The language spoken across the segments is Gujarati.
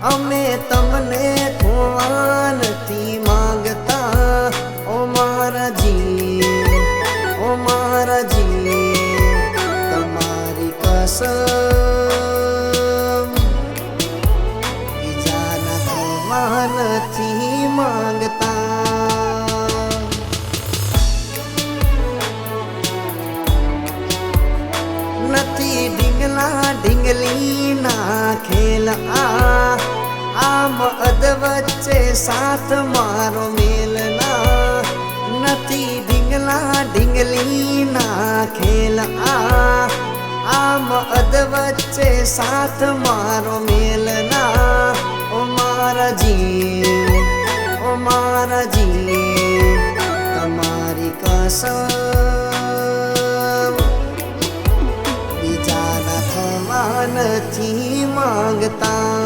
અમે તમને ખોવા નથી માંગતા ઓ મારા જી તમારી કસમ બીજાના ખોવા નથી માંગતા નથી ઢીંગલા ઢીંગલી ના ખેલ આમ અધ વચ્ચે સાથ મારો મેલના નથી ઢીંગલા ઢીંગલી ના ખેલ આમ અધ વચ્ચે સાથ મારો મેલના ઓ મારા જી તમારી કસમ બીજાના થવા નથી માંગતા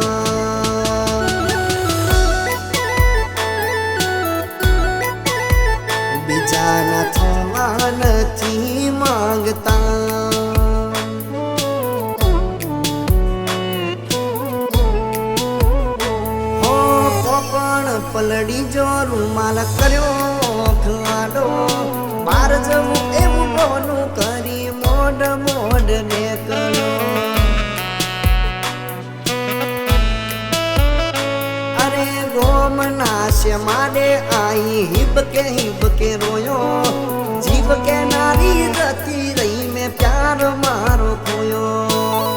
બીજાના થવા નથી માંગતા હો કોપણ પલડી જો રૂમાલ કર્યો ખાડો બાર જવું એવું બોનું કરી મોઢ ને કરો અરે ગોમ નાશ્ય માડે આઈ હિબકે રોયો જીવ કે નારી જતી રહી મેં પ્યાર મારો ખોયો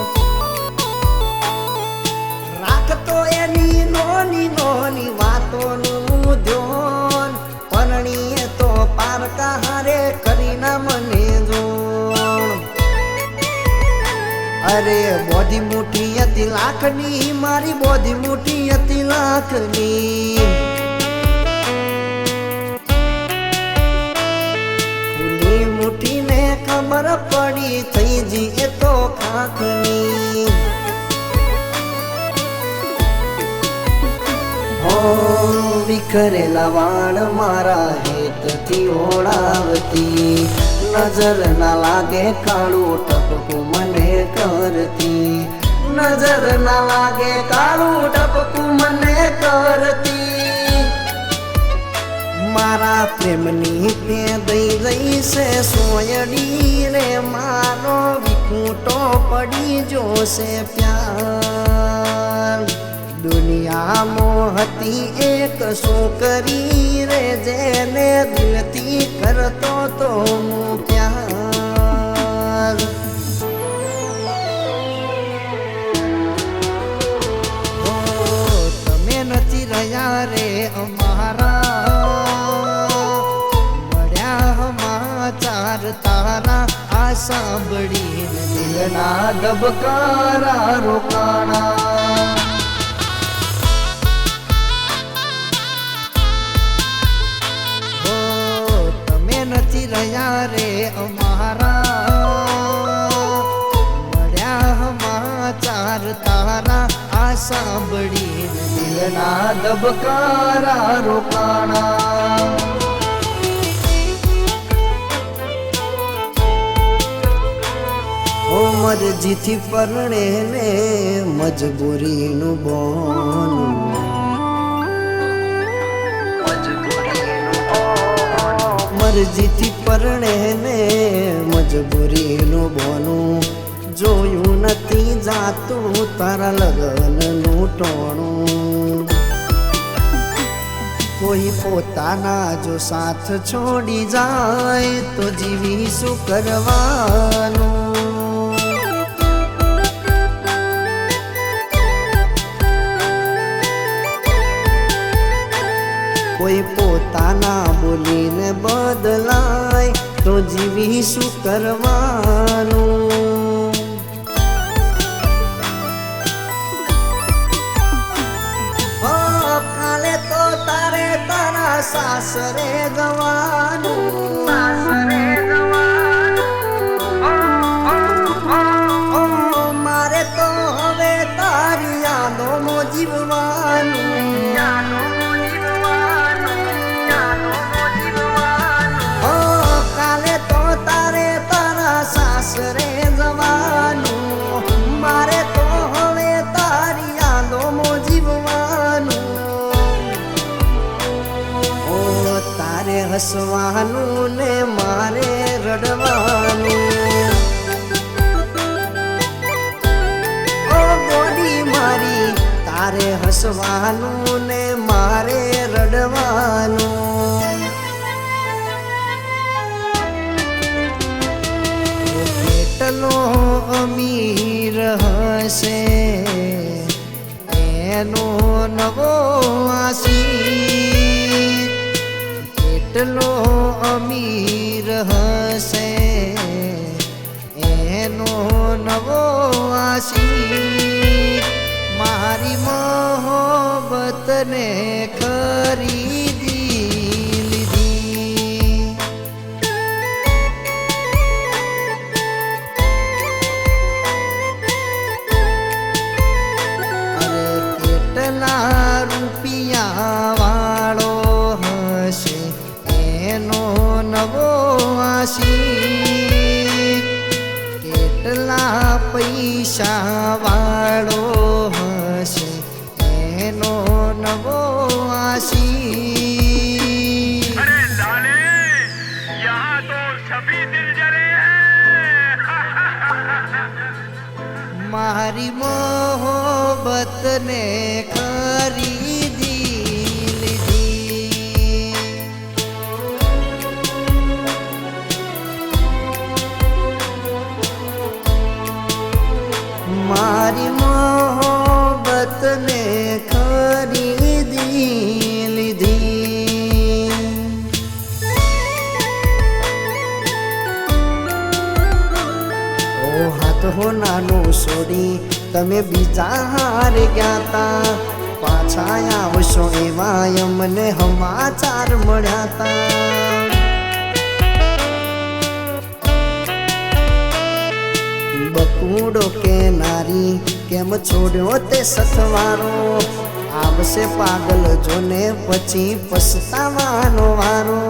રાખતો એની નોની વાતોનું ધ્યાન પરણીએ તો પારકા હારે કરીના મને જોણ અરે બોધી મુઠી હતી લાખની મારી બોધી મુઠી હતી લાખની ફૂલી મુઠીને ખબર પડી થઈ જી એ તો ખાખની વિખરેલા વાળ મારા હેતથી ઓળાવતી નજર ના લાગે કાળું ટપકું મને કરતી નજર ના લાગે કાળું ટપકું મને કરતી મારા પ્રેમની તે દઈ રહી છે સોયડી રે મારો વિખૂટો પડી જોશે પ્યાર દુનિયામાં હતી એક છોકરી રે જેને દિલથી કરતો તો હું પ્યાર તમે નથી રહ્યા રે અમારા મળ્યા સમાચાર તારા આ સાંભળી દિલના ધબકારા રોકાણા નથી રહ્યા રે અમારા મળ્યા સમાચાર તારા આ સાંભળી દિલના ધબકારા રોકાણા ઓ મરજીથી પરણે ને મજબૂરીનું બોનું મરજીથી પરણે ને મજબૂરીનું બોનું જોયું નથી જાતું તારા લગ્નનું ટોણું કોઈ પોતાના જો સાથ છોડી જાય તો જીવી શું કરવાનું કોઈ પોતાના બોલીને બદલાય તો જીવી શું કરવાનું કાલે તો તારે તારા સાસરે જવાનું મારે તો હવે તારી યાદોમાં જીવવાનું સાસરે જવાનું મારે તો હવે તારી યાદોમાં જીવ હસવાનું ને મારે રડવાનું. ઓ ગોડી મારી તારે હસવાનું ને મારે રડવાનું. કેટલો અમીર હશે એનો નવો આશીષ. કેટલો અમીર હશે એનો નવો આશીષ. મારી મોહબ્બતને ખરીદી લીધી. અરે કેટલા રૂપિયા વાળો હશે એનો નવો આશીષ. કેટલા પૈસા વાળો હશે એનો નવો આશીષ. अरे लाले यहाँ तो सभी दिल जले हैं. મારી મોહબ્બતને ખરીદી લીધી. મારી મોહબ્બતને ખરીદી લીધી. ઓ હાથ હો નાનો છોડી તમે બીજા હારે ગયા તા. પાછા આવશો એવા અમને સમાચાર મળ્યા તા. બકુડો કે નારી કેમ છોડ્યો તે સથવારો. આવશે પાગલ જોને પછી પછતાવાનો વારો.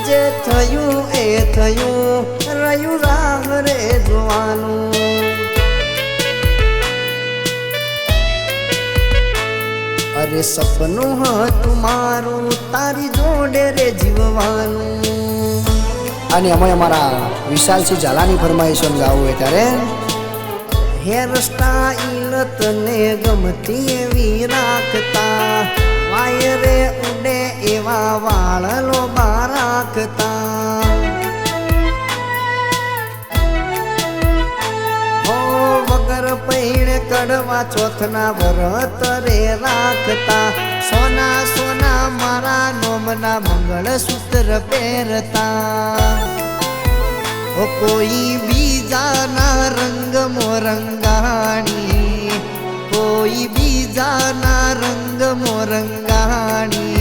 જે થયું એ થયું રહ્યું રાહ રે જોવાનું. અરે સપનું હતું મારું તારી જોડે રે જીવવાનું. અને અમે અમારા વિશાલસિંહ ઝાલાની ફરમાઈશો ગાવું ત્યારે હેર સ્ટાઈલ તને ગમતી એવી રાખતા. વાયરે ઉડે એવા વાળલો બા રાખતા. હો વગર પૈણે કડવા ચોથના વ્રત રે રાખતા. સોના સોના મારા નોમના મંગળસૂત્ર પહેરતા. ઓ કોઈ બીજાના રંગ મોરંગાણી. કોઈ બીજાના રંગ મોરંગાણી.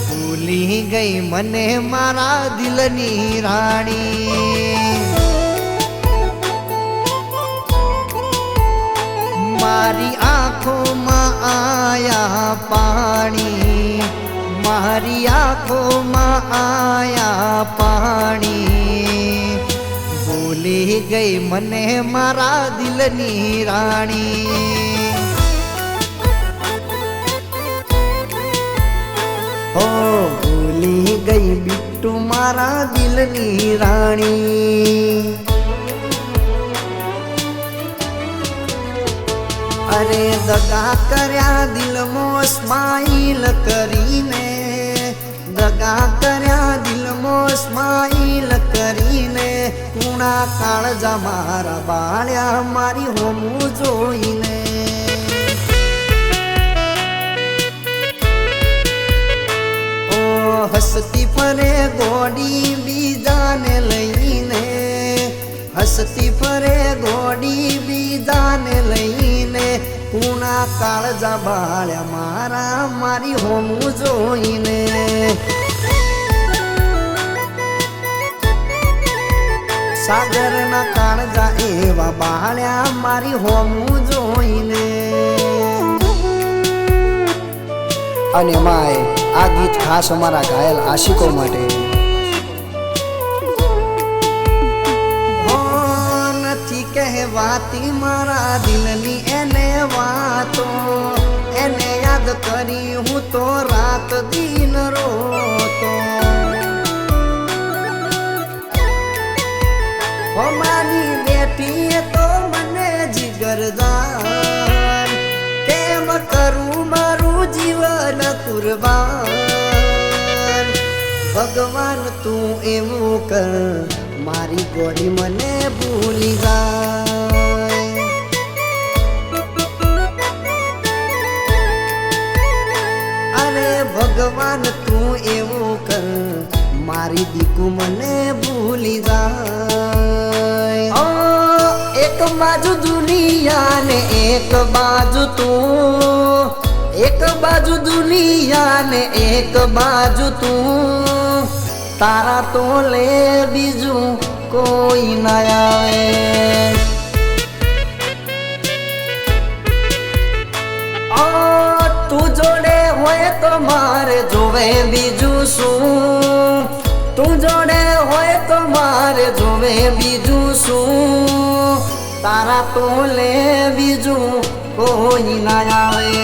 ભૂલી ગઈ મને મારા દિલની રાણી. મારી આંખોમાં આયા પાણી. મારી આંખોમાં આયા પાણી. ભૂલી ગઈ મને મારા દિલની રાણી. હો ભૂલી ગઈ બિટ્ટુ મારા દિલની રાણી. અરે દગા કર્યા દિલમાં સ્માઈલ કરીને. દગા કર્યા દિલમાં સ્માઈલ કરીને. કુણા કાળજા મારા બાળ્યા મારી હોમું જોઈને. ઓ હસતી ફરે ગોડી બીજાને લઈને. હસતી ફરે ગોડી બીજાને લઈને. કુણા કાળજા બાળ્યા મારા મારી હોમું જોઈને. સાગરના કાળજા એવા બાળ્યા મારી હોમું જોઈને. અને એમાંય આ ગીત ખાસ અમારા ઘાયલ આશિકો માટે. નથી કહેવાતી મારા દિલની એને વાતો. એને યાદ કરી હું તો રાત દિન રોતો મારી બેટી તો મને જીગરદાર કેમ કરું મારું જીવન કુરબાન ભગવાન તું એવું કર મારી ગોડી મને ભૂલી જાય અરે ભગવાન તું એવું કર મારી દીકુ મને ભૂલી જાય એક બાજુ દુનિયા ને એક બાજુ તું એક બાજુ દુનિયા ને એક બાજુ તું તારા તો લે બીજું કોઈ ના આવે તું જોડે હોય તો મારે જોવે બીજું શું તું જોડે હોય તો મારે જોવે બીજું શું તારા તો લે બીજું કોઈ ના આવે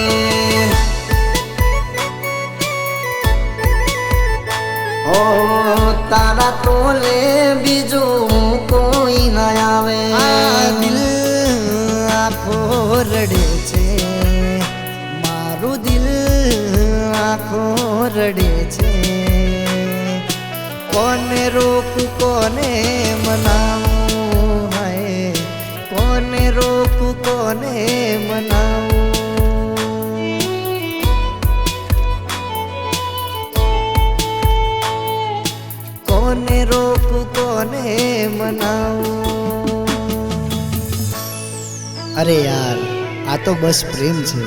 ઓ તારા તો લે બીજું કોઈ ના આવે દિલ આખો રડે છે મારું દિલ આખો રડે છે કોને રોકું કોને મનાવું હાય કોને રોકું કોને મનાવું કોને રોકું કોને મનાવું અરે યાર આ તો બસ પ્રેમ છે